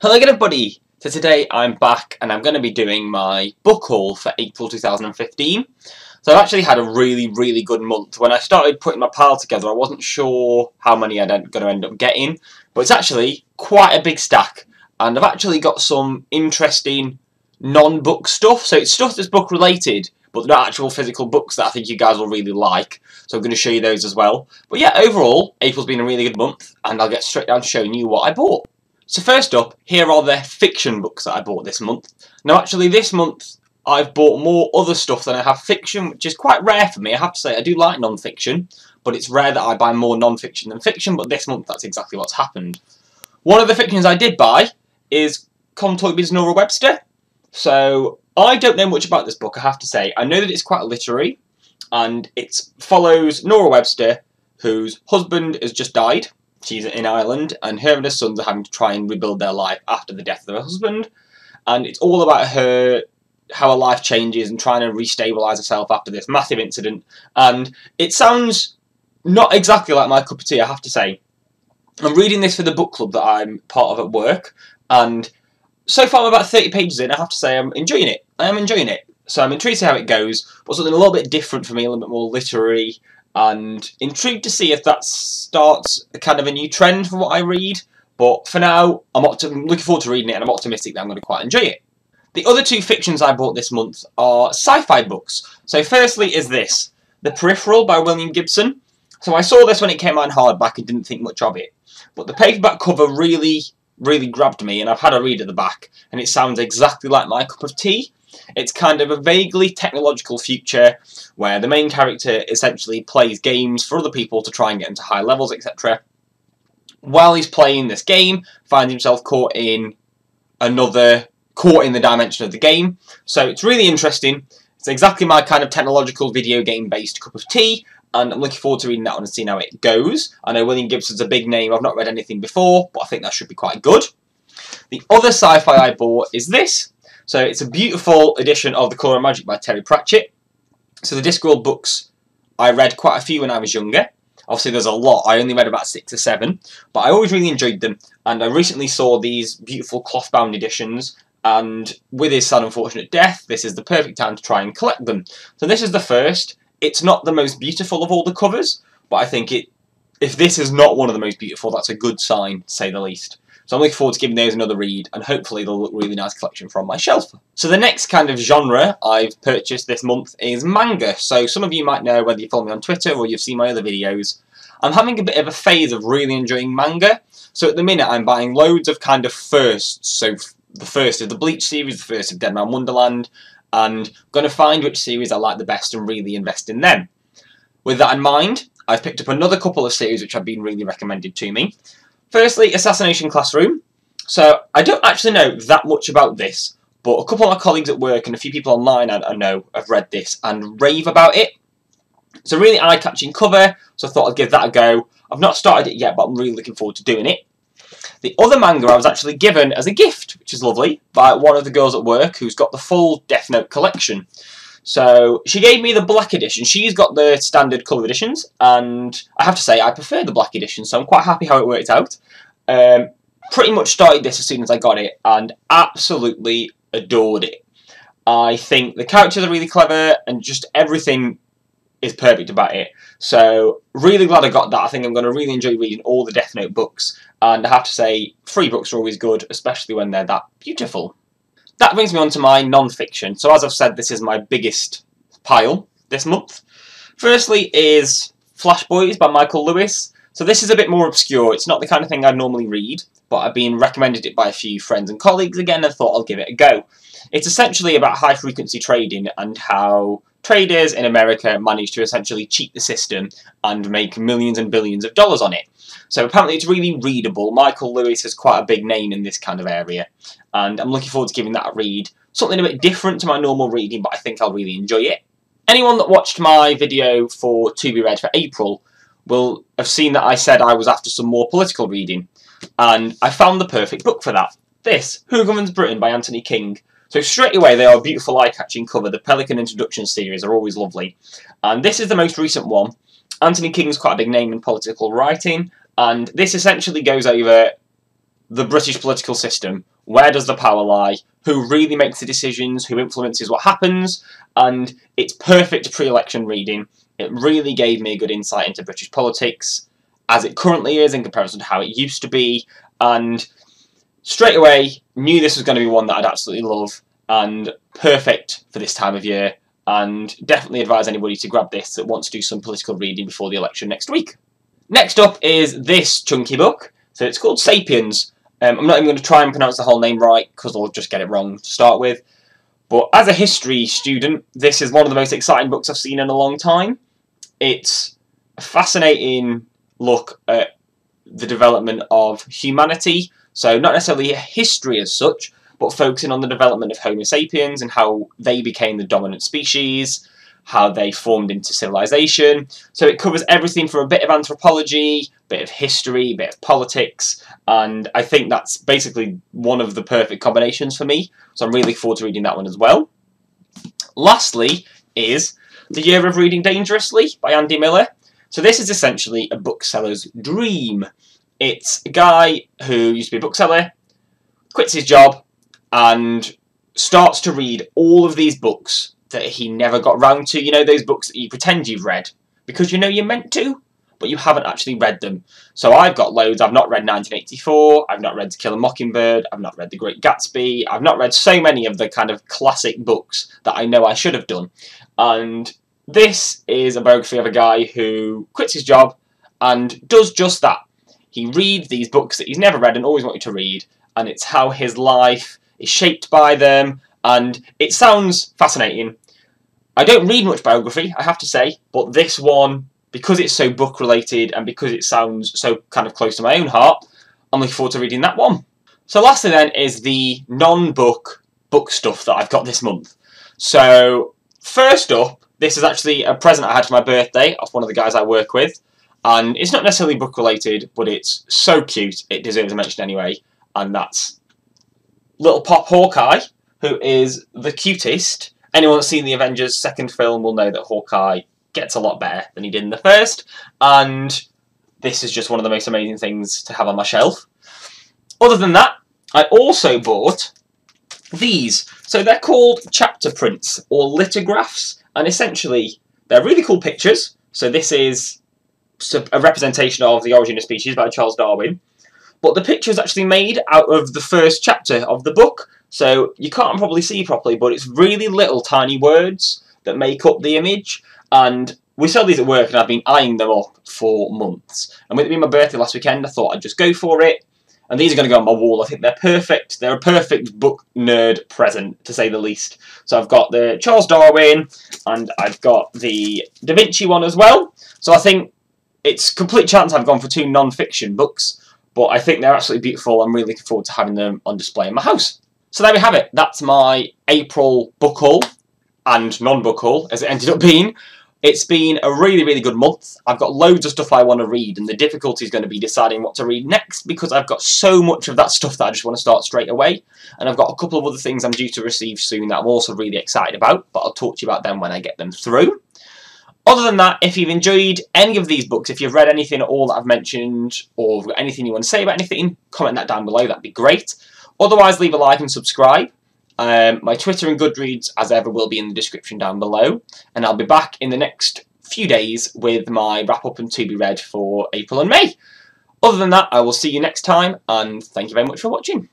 Hello again everybody! So today I'm back and I'm going to be doing my book haul for April 2015. So I've actually had a really good month. When I started putting my pile together I wasn't sure how many I'm going to end up getting, but it's actually quite a big stack and I've actually got some interesting non-book stuff. So it's stuff that's book related but they're not actual physical books that I think you guys will really like. So I'm going to show you those as well. But yeah, overall April's been a really good month and I'll get straight down to showing you what I bought. So first up, here are the fiction books that I bought this month. Now actually this month I've bought more other stuff than I have fiction, which is quite rare for me. I have to say I do like non-fiction, but it's rare that I buy more non-fiction than fiction, but this month that's exactly what's happened. One of the fictions I did buy is Tom Toynbee's Nora Webster. So I don't know much about this book, I have to say. I know that it's quite literary, and it follows Nora Webster, whose husband has just died. She's in Ireland, and her and her sons are having to try and rebuild their life after the death of her husband. And it's all about her, how her life changes and trying to restabilise herself after this massive incident. And it sounds not exactly like my cup of tea, I have to say. I'm reading this for the book club that I'm part of at work, and so far I'm about 30 pages in. I have to say I'm enjoying it. I am enjoying it. So I'm intrigued to see how it goes, but something a little bit different for me, a little bit more literary, and intrigued to see if that starts a kind of a new trend for what I read. But for now, I'm looking forward to reading it, and I'm optimistic that I'm going to quite enjoy it. The other two fictions I bought this month are sci-fi books. So firstly is this, The Peripheral by William Gibson. So I saw this when it came out in hardback and didn't think much of it. But the paperback cover really grabbed me, and I've had a read at the back, and it sounds exactly like my cup of tea. It's kind of a vaguely technological future where the main character essentially plays games for other people to try and get into high levels, etc. While he's playing this game, finds himself caught in the dimension of the game. So it's really interesting. It's exactly my kind of technological video game based cup of tea, and I'm looking forward to reading that one and seeing how it goes. I know William Gibson's a big name. I've not read anything before, but I think that should be quite good. The other sci-fi I bought is this. So it's a beautiful edition of The Colour of Magic by Terry Pratchett. So the Discworld books, I read quite a few when I was younger. Obviously there's a lot, I only read about 6 or 7, but I always really enjoyed them. And I recently saw these beautiful cloth-bound editions, and with his sad unfortunate death, this is the perfect time to try and collect them. So this is the first. It's not the most beautiful of all the covers, but I think if this is not one of the most beautiful, that's a good sign, to say the least. So I'm looking forward to giving those another read, and hopefully they'll look really nice collection from my shelf. So the next kind of genre I've purchased this month is manga. So some of you might know, whether you follow me on Twitter or you've seen my other videos, I'm having a bit of a phase of really enjoying manga. So at the minute I'm buying loads of kind of firsts. So the first of the Bleach series, the first of Dead Man Wonderland, and I'm going to find which series I like the best and really invest in them. With that in mind, I've picked up another couple of series which have been really recommended to me. Firstly, Assassination Classroom. So I don't actually know that much about this, but a couple of my colleagues at work and a few people online I know have read this and rave about it. It's a really eye-catching cover, so I thought I'd give that a go. I've not started it yet, but I'm really looking forward to doing it. The other manga I was actually given as a gift, which is lovely, by one of the girls at work who's got the full Death Note collection. So she gave me the black edition. She's got the standard colour editions, and I have to say I prefer the black edition, so I'm quite happy how it worked out. Pretty much started this as soon as I got it, and absolutely adored it. I think the characters are really clever, and just everything is perfect about it. So really glad I got that. I think I'm going to really enjoy reading all the Death Note books, and I have to say free books are always good, especially when they're that beautiful. That brings me on to my non-fiction. So as I've said, this is my biggest pile this month. Firstly is Flash Boys by Michael Lewis. So this is a bit more obscure. It's not the kind of thing I'd normally read, but I've been recommended it by a few friends and colleagues again and thought I'll give it a go. It's essentially about high-frequency trading and how traders in America manage to essentially cheat the system and make millions and billions of dollars on it. So apparently it's really readable. Michael Lewis is quite a big name in this kind of area, and I'm looking forward to giving that a read. Something a bit different to my normal reading, but I think I'll really enjoy it. Anyone that watched my video for To Be Read for April will have seen that I said I was after some more political reading, and I found the perfect book for that. This, Who Governs Britain by Anthony King. So straight away they are a beautiful eye-catching cover. The Pelican Introduction series are always lovely, and this is the most recent one. Anthony King's quite a big name in political writing, and this essentially goes over the British political system. Where does the power lie? Who really makes the decisions? Who influences what happens? And it's perfect pre-election reading. It really gave me a good insight into British politics as it currently is in comparison to how it used to be, and straight away knew this was going to be one that I'd absolutely love and perfect for this time of year, and definitely advise anybody to grab this that wants to do some political reading before the election next week. Next up is this chunky book. So it's called Sapiens. I'm not even going to try and pronounce the whole name right because I'll just get it wrong to start with. But as a history student, this is one of the most exciting books I've seen in a long time. It's a fascinating look at the development of humanity. So not necessarily a history as such, but focusing on the development of Homo sapiens and how they became the dominant species, how they formed into civilization. So it covers everything from a bit of anthropology, a bit of history, a bit of politics, and I think that's basically one of the perfect combinations for me. So I'm really looking forward to reading that one as well. Lastly is The Year of Reading Dangerously by Andy Miller. So this is essentially a bookseller's dream. It's a guy who used to be a bookseller, quits his job, and starts to read all of these books that he never got round to. You know, those books that you pretend you've read because you know you're meant to, but you haven't actually read them. So I've got loads. I've not read 1984, I've not read To Kill a Mockingbird, I've not read The Great Gatsby, I've not read so many of the kind of classic books that I know I should have done. And this is a biography of a guy who quits his job and does just that. He reads these books that he's never read and always wanted to read, and it's how his life is shaped by them, and it sounds fascinating. I don't read much biography, I have to say, but this one, because it's so book related and because it sounds so kind of close to my own heart, I'm looking forward to reading that one. So lastly then is the non-book book stuff that I've got this month. So first up, this is actually a present I had for my birthday off one of the guys I work with, and it's not necessarily book related, but it's so cute it deserves a mention anyway, and that's Little Pop Hawkeye, who is the cutest. Anyone that's seen the Avengers second film will know that Hawkeye gets a lot better than he did in the first, and this is just one of the most amazing things to have on my shelf. Other than that, I also bought these. So they're called chapter prints or lithographs, and essentially they're really cool pictures. So this is a representation of The Origin of Species by Charles Darwin, but the picture is actually made out of the first chapter of the book, so you can't probably see properly, but it's really little tiny words that make up the image, and we sell these at work and I've been eyeing them up for months. And with it being my birthday last weekend, I thought I'd just go for it. And these are going to go on my wall. I think they're perfect. They're a perfect book nerd present, to say the least. So I've got the Charles Darwin, and I've got the Da Vinci one as well. So I think it's complete chance I've gone for two non-fiction books, but I think they're absolutely beautiful. I'm really looking forward to having them on display in my house. So there we have it. That's my April book haul, and non-book haul, as it ended up being. It's been a really, really good month. I've got loads of stuff I want to read, and the difficulty is going to be deciding what to read next because I've got so much of that stuff that I just want to start straight away. And I've got a couple of other things I'm due to receive soon that I'm also really excited about, but I'll talk to you about them when I get them through. Other than that, if you've enjoyed any of these books, if you've read anything at all that I've mentioned, or got anything you want to say about anything, comment that down below, that'd be great. Otherwise, leave a like and subscribe. My Twitter and Goodreads, as ever, will be in the description down below. And I'll be back in the next few days with my wrap-up and to-be read for April and May. Other than that, I will see you next time, and thank you very much for watching.